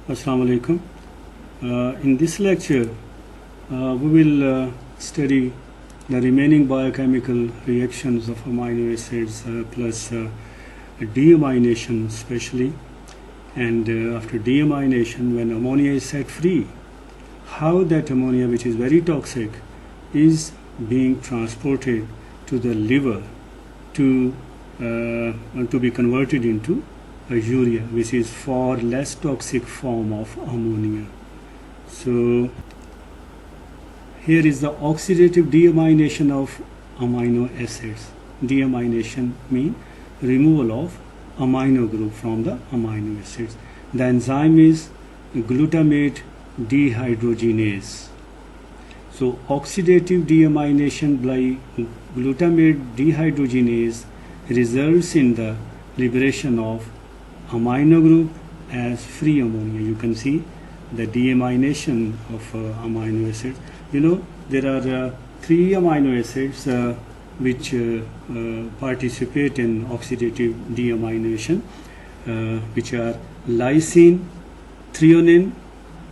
Assalamu alaikum. In this lecture, we will study the remaining biochemical reactions of amino acids plus deamination especially, and after deamination, when ammonia is set free, how that ammonia, which is very toxic, is being transported to the liver to be converted into urea, which is far less toxic form of ammonia. So here is the oxidative deamination of amino acids. Deamination means removal of amino group from the amino acids. The enzyme is glutamate dehydrogenase. So oxidative deamination by glutamate dehydrogenase results in the liberation of amino group as free ammonia. You can see the deamination of amino acids. You know, there are 3 amino acids which participate in oxidative deamination, which are lysine, threonine,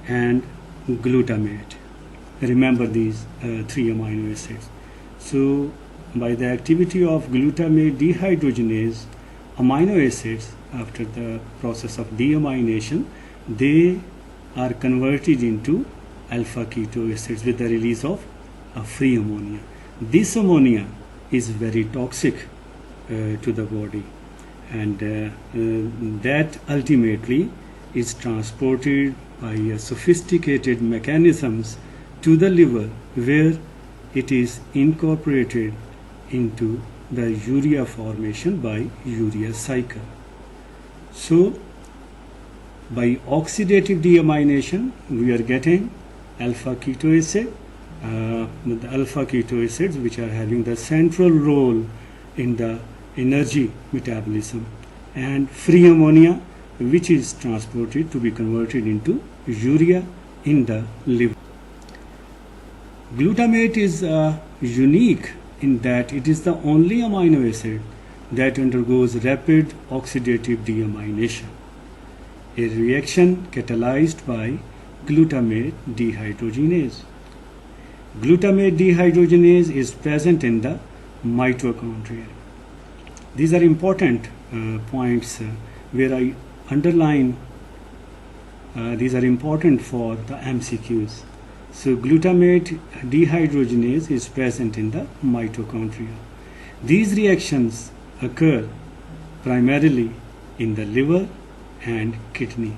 and glutamate. Remember these 3 amino acids. So by the activity of glutamate dehydrogenase, amino acids, after the process of deamination, they are converted into alpha keto acids with the release of free ammonia. This ammonia is very toxic to the body, and that ultimately is transported by sophisticated mechanisms to the liver, where it is incorporated into the urea formation by urea cycle. So by oxidative deamination, we are getting alpha keto acid, the alpha keto acids, which are having the central role in the energy metabolism, and free ammonia, which is transported to be converted into urea in the liver. Glutamate is unique in that it is the only amino acid that undergoes rapid oxidative deamination, a reaction catalyzed by glutamate dehydrogenase. Glutamate dehydrogenase is present in the mitochondria. These are important points where I underline. These are important for the MCQs. So glutamate dehydrogenase is present in the mitochondria. These reactions occur primarily in the liver and kidney.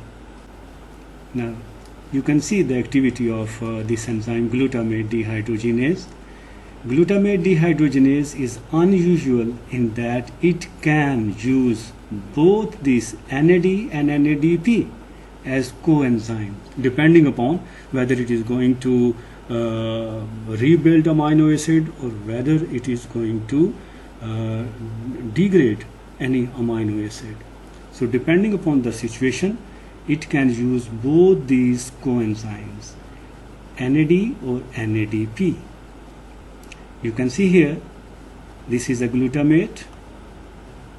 Now you can see the activity of this enzyme glutamate dehydrogenase. Glutamate dehydrogenase is unusual in that it can use both this NAD and NADP as coenzymes, depending upon whether it is going to rebuild amino acid or whether it is going to degrade any amino acid. So depending upon the situation, it can use both these coenzymes, NAD or NADP. You can see here, this is a glutamate,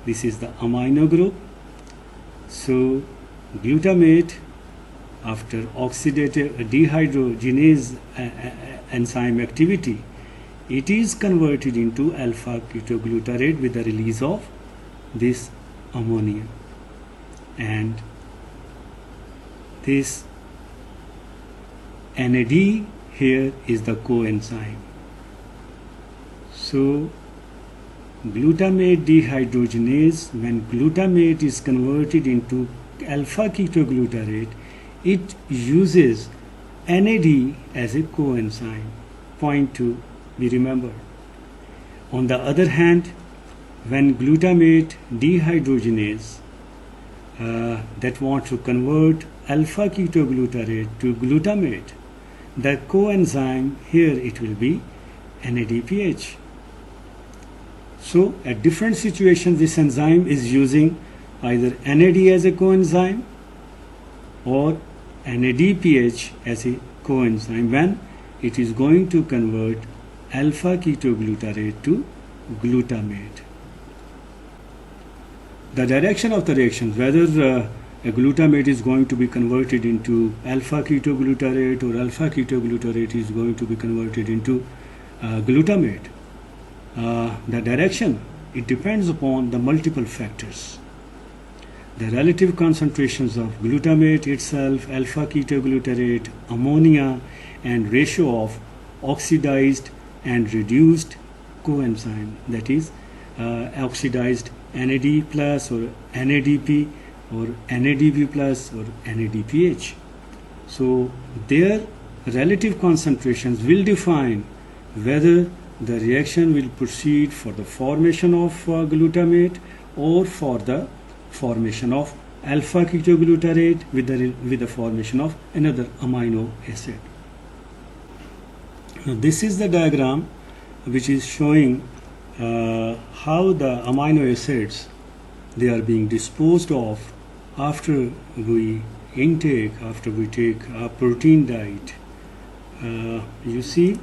this is the amino group. So glutamate, after oxidative dehydrogenase enzyme activity, it is converted into alpha ketoglutarate with the release of this ammonia, and this NAD here is the coenzyme. So glutamate dehydrogenase, when glutamate is converted into alpha ketoglutarate, it uses NAD as a coenzyme. Point to be remembered. On the other hand, when glutamate dehydrogenase that want to convert alpha ketoglutarate to glutamate, the coenzyme here it will be NADPH. So at different situations, this enzyme is using either NAD as a coenzyme or NADPH as a coenzyme when it is going to convert alpha ketoglutarate to glutamate. The direction of the reactions, whether a glutamate is going to be converted into alpha ketoglutarate, or alpha ketoglutarate is going to be converted into glutamate. The direction, it depends upon the multiple factors. The relative concentrations of glutamate itself, alpha ketoglutarate, ammonia, and ratio of oxidized and reduced coenzyme, that is oxidized NAD plus or NADP or NADP plus or NADPH. So their relative concentrations will define whether the reaction will proceed for the formation of glutamate or for the formation of alpha ketoglutarate with the formation of another amino acid. Now this is the diagram which is showing how the amino acids, they are being disposed of after we take a protein diet. You see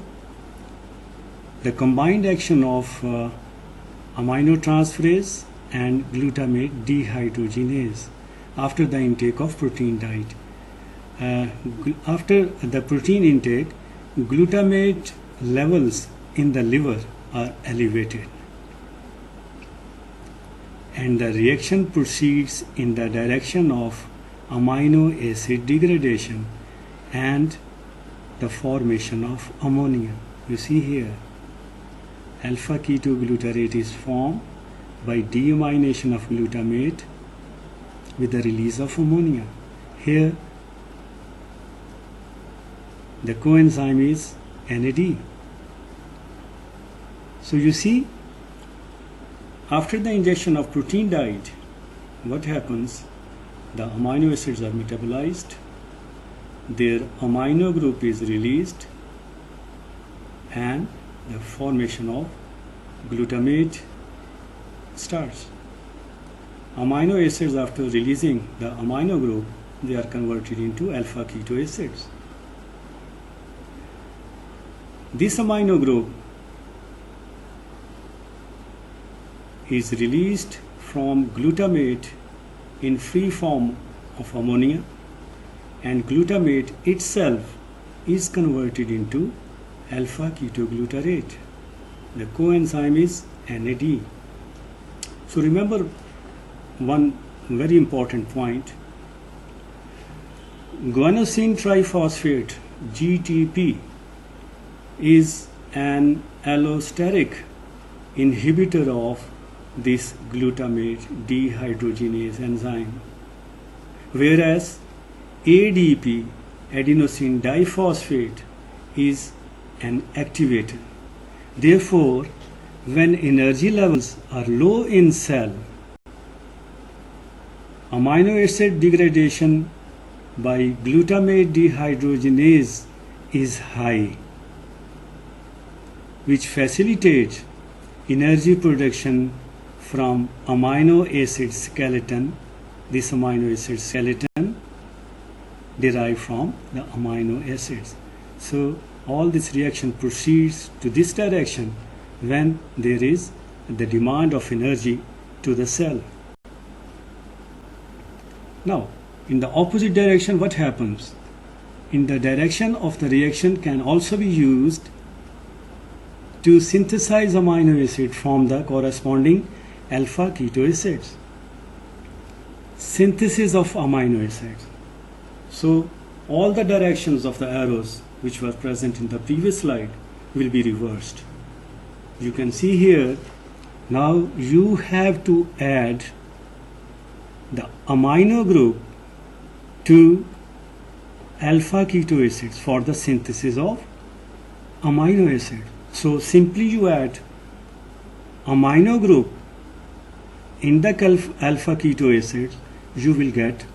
the combined action of aminotransferase and glutamate dehydrogenase after the intake of protein diet. After the protein intake, glutamate levels in the liver are elevated, and the reaction proceeds in the direction of amino acid degradation and the formation of ammonia. You see here, alpha ketoglutarate is formed by deamination of glutamate with the release of ammonia. Here the coenzyme is NAD. So you see, after the ingestion of protein diet, what happens? The amino acids are metabolized, their amino group is released, and the formation of glutamate starts. Amino acids, after releasing the amino group, they are converted into alpha keto acids. This amino group is released from glutamate in free form of ammonia, and glutamate itself is converted into alpha ketoglutarate. The coenzyme is NAD. So remember one very important point. Guanosine triphosphate, GTP, is an allosteric inhibitor of this glutamate dehydrogenase enzyme, whereas ADP, adenosine diphosphate, is an activator. Therefore, when energy levels are low in cell, amino acid degradation by glutamate dehydrogenase is high, which facilitates energy production from amino acid skeleton. This amino acid skeleton derived from the amino acids. So all this reaction proceeds to this direction when there is the demand of energy to the cell. Now, in the opposite direction, what happens? In the direction of the reaction can also be used to synthesize amino acid from the corresponding alpha keto acids. Synthesis of amino acids. So all the directions of the arrows which were present in the previous slide will be reversed. You can see here, now you have to add the amino group to alpha keto acids for the synthesis of amino acid. So simply you add amino group in the alpha keto acids, you will get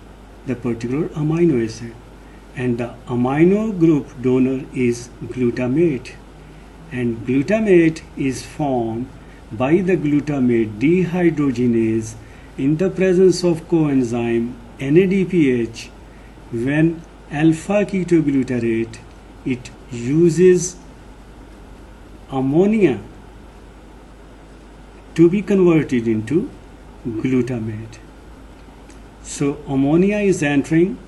the particular amino acid, and the amino group donor is glutamate, and glutamate is formed by the glutamate dehydrogenase in the presence of coenzyme NADPH. When alpha ketoglutarate, it uses ammonia to be converted into glutamate. So ammonia is entering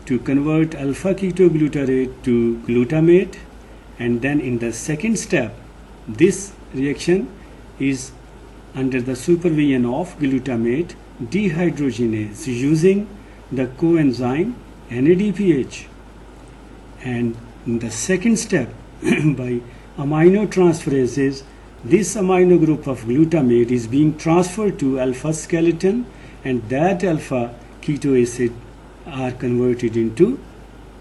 to convert alpha ketoglutarate to glutamate, and then in the second step this reaction is under the supervision of glutamate dehydrogenase using the coenzyme NADPH, and in the second step by aminotransferases this amino group of glutamate is being transferred to alpha skeleton, and that alpha keto acid are converted into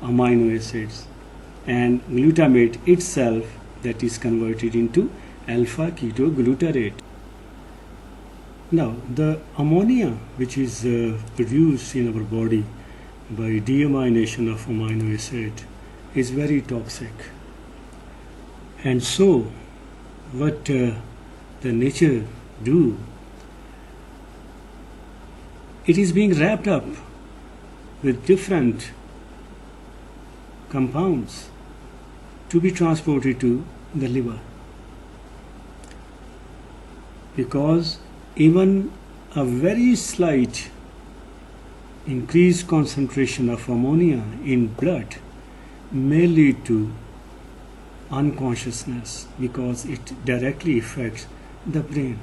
amino acids, and glutamate itself that is converted into alpha ketoglutarate. Now the ammonia which is produced in our body by deamination of amino acid is very toxic, and so what the nature do, it is being wrapped up with different compounds to be transported to the liver, because even a very slight increased concentration of ammonia in blood may lead to unconsciousness, because it directly affects the brain.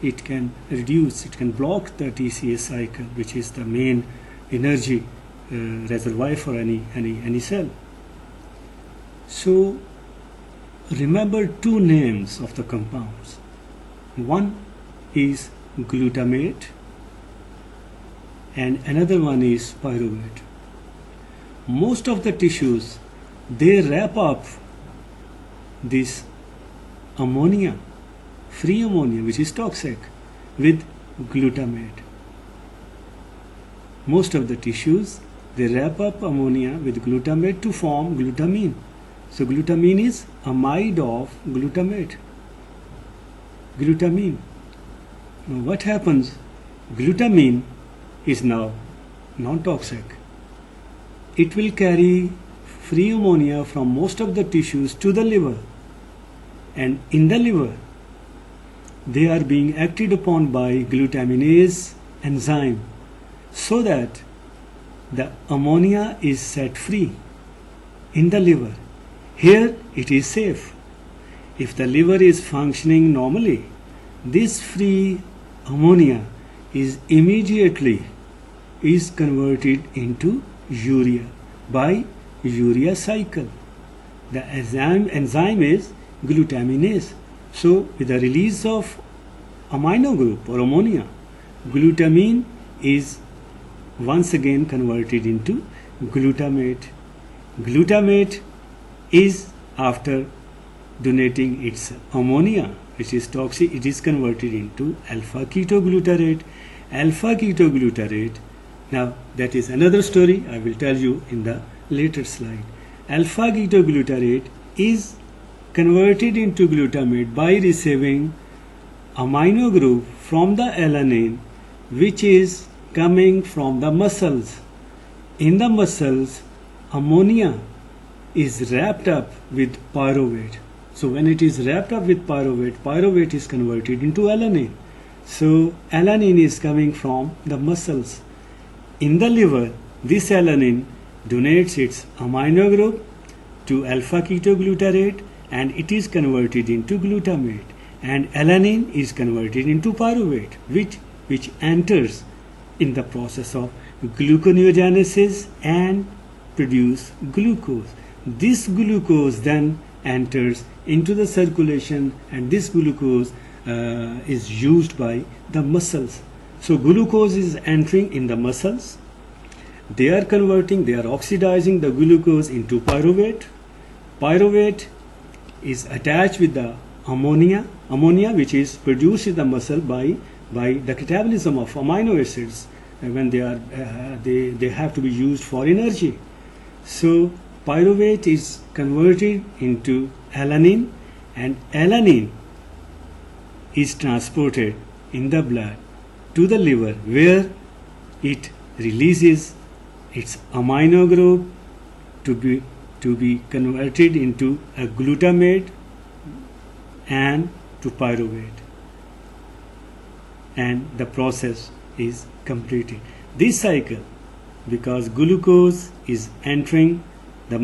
It can reduce, it can block the TCA cycle, which is the main energy reservoir for any cell. So remember two names of the compounds. One is glutamate and another one is pyruvate. Most of the tissues, they wrap up this ammonia, free ammonia, which is toxic, with glutamate. Most of the tissues, they wrap up ammonia with glutamate to form glutamine. So glutamine is amide of glutamate. Glutamine. Now what happens? Glutamine is now non-toxic. It will carry free ammonia from most of the tissues to the liver, and in the liver they are being acted upon by glutaminase enzyme, so that the ammonia is set free in the liver. Here it is safe. If the liver is functioning normally, this free ammonia is immediately converted into urea by urea cycle. The enzyme is glutaminase. So with the release of amino group or ammonia, glutamine is once again converted into glutamate. Glutamate is, after donating its ammonia, which is toxic, it is converted into alpha ketoglutarate. Alpha ketoglutarate, now that is another story, I will tell you in the later slide. Alpha ketoglutarate is converted into glutamate by receiving amino group from the alanine, which is coming from the muscles. In the muscles, ammonia is wrapped up with pyruvate. So when it is wrapped up with pyruvate, pyruvate is converted into alanine. So alanine is coming from the muscles. In the liver, this alanine donates its amino group to alpha ketoglutarate, and it is converted into glutamate, and alanine is converted into pyruvate, which enters in the process of gluconeogenesis and produce glucose. This glucose then enters into the circulation, and this glucose is used by the muscles. So glucose is entering in the muscles. They are converting, they are oxidizing the glucose into pyruvate. Pyruvate is attached with the ammonia which is produced in the muscle by the catabolism of amino acids when they have to be used for energy. So pyruvate is converted into alanine, and alanine is transported in the blood to the liver, where it releases its amino group to be converted into a glutamate and to pyruvate, and the process is completed. this cycle, because glucose is entering the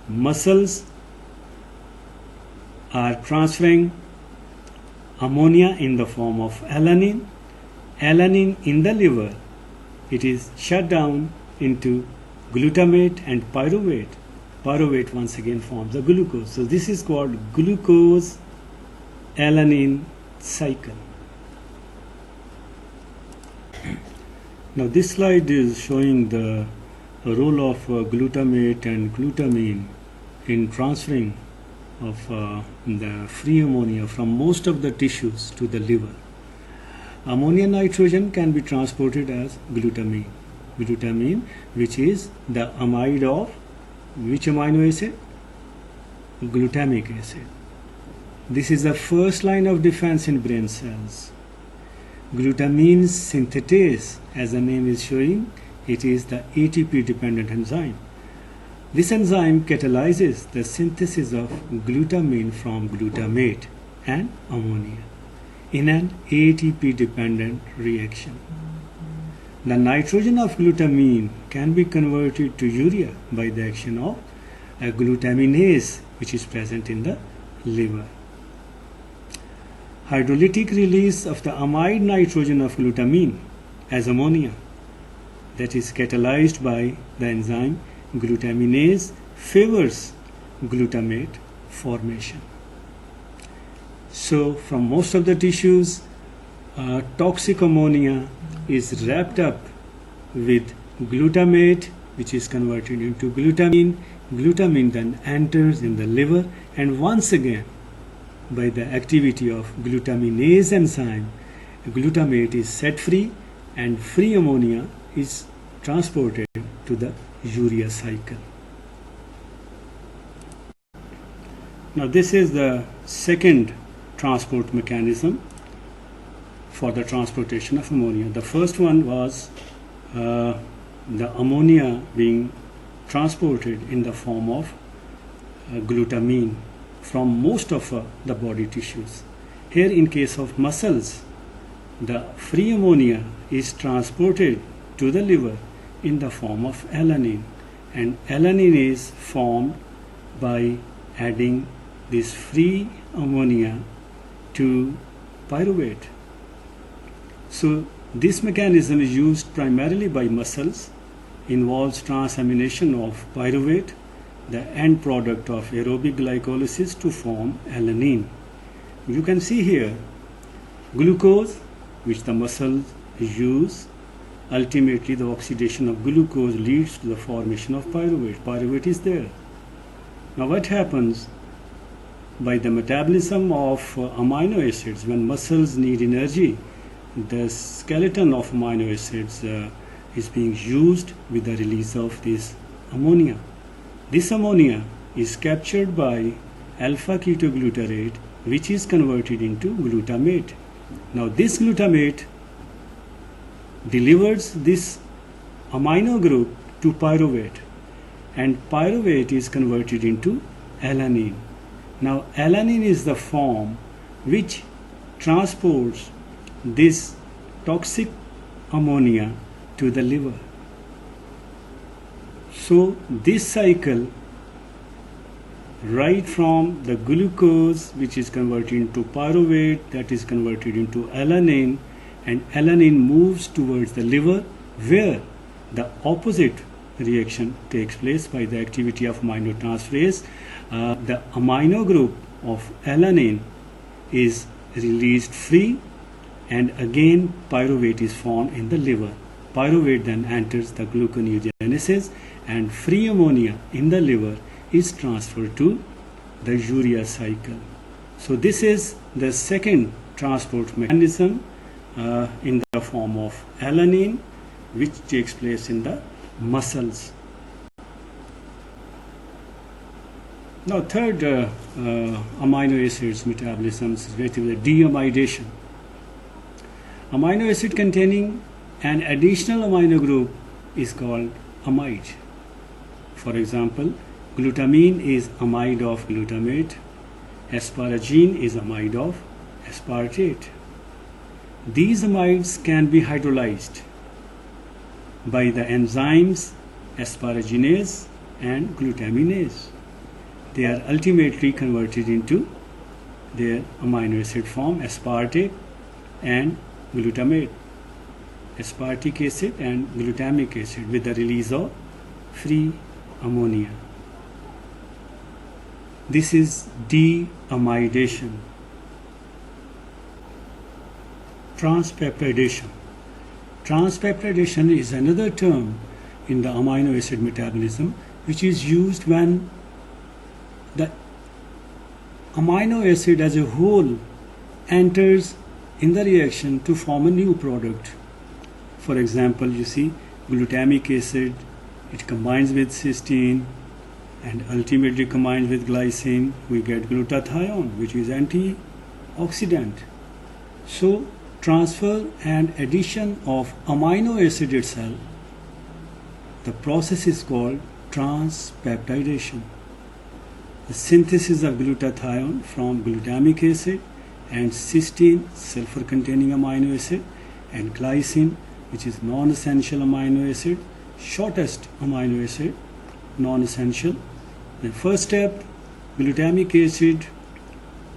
muscles are transferring ammonia in the form of alanine in the liver, it is shut down into glutamate and pyruvate once again forms the glucose. So this is called glucose alanine cycle. Now this slide is showing the role of glutamate and glutamine in transferring of the free ammonia from most of the tissues to the liver. Ammonia nitrogen can be transported as glutamine, which is the amide of which amino acid? Glutamic acid. This is the first line of defense in brain cells. Glutamine synthetase, as the name is showing, it is the ATP dependent enzyme. This enzyme catalyzes the synthesis of glutamine from glutamate and ammonia in an ATP dependent reaction. The nitrogen of glutamine can be converted to urea by the action of a glutaminase which is present in the liver. Hydrolytic release of the amide nitrogen of glutamine as ammonia, that is catalyzed by the enzyme glutaminase, favors glutamate formation. So from most of the tissues, toxic ammonia is wrapped up with glutamate, which is converted into glutamine. Glutamine then enters in the liver, and once again by the activity of glutaminase enzyme, glutamate is set free and free ammonia is transported to the urea cycle. Now this is the second transport mechanism for the transportation of ammonia. The first one was the ammonia being transported in the form of glutamine from most of the body tissues. Here in case of muscles, the free ammonia is transported to the liver in the form of alanine, and alanine is formed by adding this free ammonia to pyruvate. So this mechanism is used primarily by muscles, involves transamination of pyruvate, the end product of aerobic glycolysis, to form alanine. You can see here glucose, which the muscles use. Ultimately the oxidation of glucose leads to the formation of pyruvate. Pyruvate is there. Now what happens by the metabolism of amino acids? When muscles need energy, the skeleton of amino acids is being used with the release of this ammonia. This ammonia is captured by alpha ketoglutarate, which is converted into glutamate. Now this glutamate delivers this amino group to pyruvate, and pyruvate is converted into alanine. Now alanine is the form which transports this toxic ammonia to the liver. So this cycle, right from the glucose, which is converted into pyruvate, that is converted into alanine, and alanine moves towards the liver, where the opposite reaction takes place by the activity of aminotransferase. The amino group of alanine is released free, and again pyruvate is formed in the liver. Pyruvate then enters the gluconeogenesis, and free ammonia in the liver is transferred to the urea cycle. So this is the second transport mechanism in the form of alanine, which takes place in the muscles. Now third amino acids metabolism is related to the deamidation. Amino acid containing an additional amino group is called amide. For example, glutamine is amide of glutamate, asparagine is amide of aspartate. These amides can be hydrolyzed by the enzymes asparaginase and glutaminase. They are ultimately converted into their amino acid form, aspartate and glutamate, aspartic acid and glutamic acid, with the release of free ammonia. This is deamidation. Transpeptidation. Transpeptidation is another term in the amino acid metabolism which is used when the amino acid as a whole enters in the reaction to form a new product. For example, you see glutamic acid, it combines with cysteine and ultimately combines with glycine. We get glutathione, which is antioxidant. So transfer and addition of amino acid itself, the process is called transpeptidation. The synthesis of glutathione from glutamic acid and cysteine, sulfur containing amino acid, and glycine, which is non-essential amino acid, shortest amino acid, non-essential. The first step, glutamic acid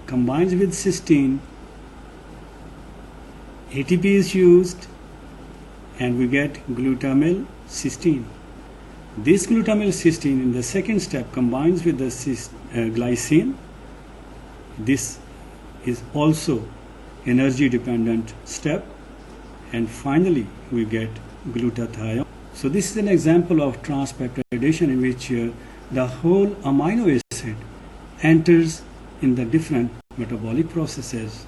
combines with cysteine, ATP is used, and we get glutamyl cysteine. This glutamyl cysteine in the second step combines with the glycine. This is also energy dependent step, and finally we get glutathione. So this is an example of transpeptidation in which the whole amino acid enters in the different metabolic processes.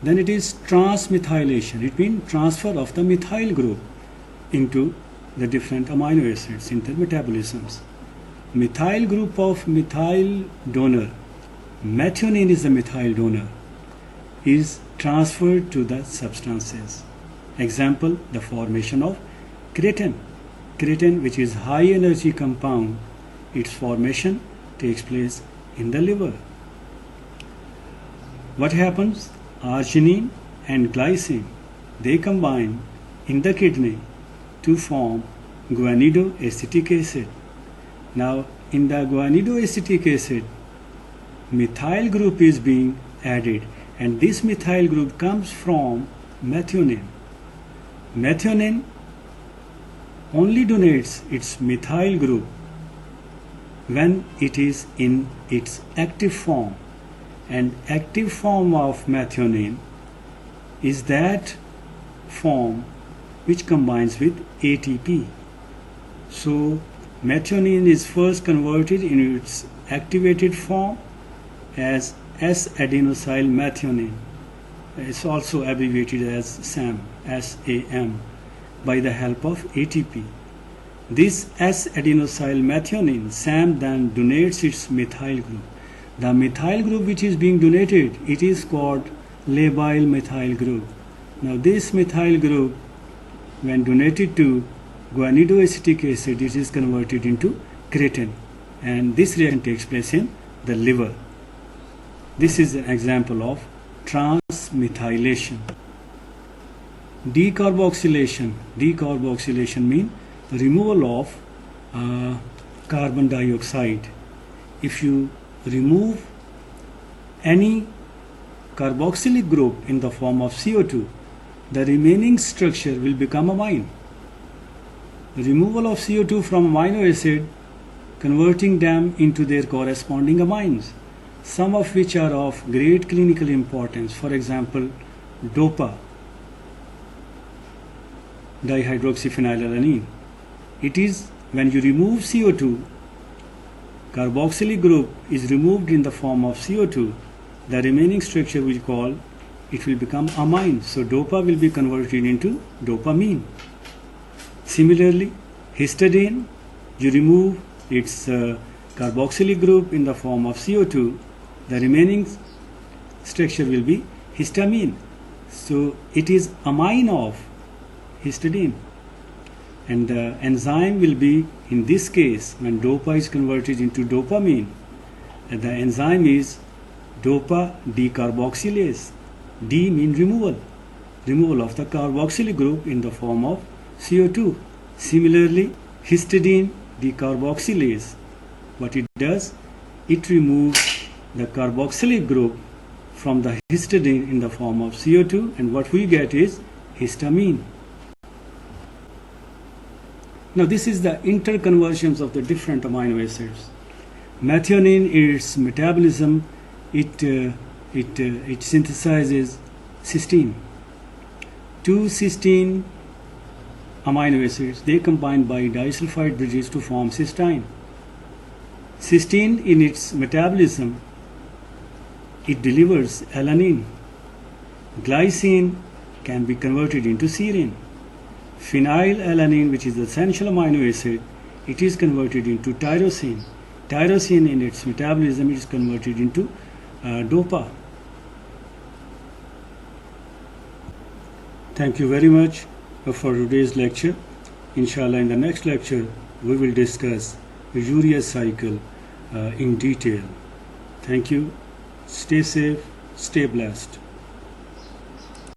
Then it is transmethylation. It means transfer of the methyl group into the different amino acids in their metabolisms. Methyl group of methyl donor, methionine is the methyl donor, is transferred to the substances. Example, the formation of creatine. Creatine, which is high energy compound, its formation takes place in the liver. What happens? Arginine and glycine, they combine in the kidney to form guanidoacetic acid. Now in the guanidoacetic acid, methyl group is being added, and this methyl group comes from methionine. Methionine only donates its methyl group when it is in its active form, and active form of methionine is that form which combines with ATP. So methionine is first converted in its activated form as S-adenosyl methionine. It's also abbreviated as SAM, S-A-M, by the help of ATP. This S-adenosyl methionine, SAM, then donates its methyl group. The methyl group which is being donated, it is called labile methyl group. Now this methyl group, when donated to guanidoacetic acid, it is converted into creatine, and this reaction takes place in the liver. This is an example of transmethylation. Decarboxylation. Decarboxylation means removal of carbon dioxide. If you remove any carboxylic group in the form of CO2, the remaining structure will become amine. The removal of CO2 from amino acid, converting them into their corresponding amines, some of which are of great clinical importance. For example, DOPA, dihydroxyphenylalanine. It is when you remove CO2, carboxylic group is removed in the form of CO2, the remaining structure we call, it will become amine. So DOPA will be converted into dopamine. Similarly, histidine, you remove its carboxylic group in the form of CO2, the remaining structure will be histamine. So it is amine of histidine. And the enzyme will be, in this case, when DOPA is converted into dopamine, the enzyme is DOPA decarboxylase. D means removal. removal of the carboxylic group in the form of CO2. Similarly, histidine decarboxylase, what it does, it removes the carboxylic group from the histidine in the form of CO2, and what we get is histamine. Now this is the interconversions of the different amino acids. Methionine, its metabolism, it synthesizes cysteine. Two cysteine amino acids, they combine by disulfide bridges to form cysteine. Cysteine, in its metabolism, it delivers alanine. Glycine can be converted into serine. Phenylalanine, which is the essential amino acid, it is converted into tyrosine. Tyrosine, in its metabolism, is converted into DOPA. Thank you very much for today's lecture. Inshallah, in the next lecture, we will discuss the urea cycle in detail. Thank you. Stay safe, stay blessed.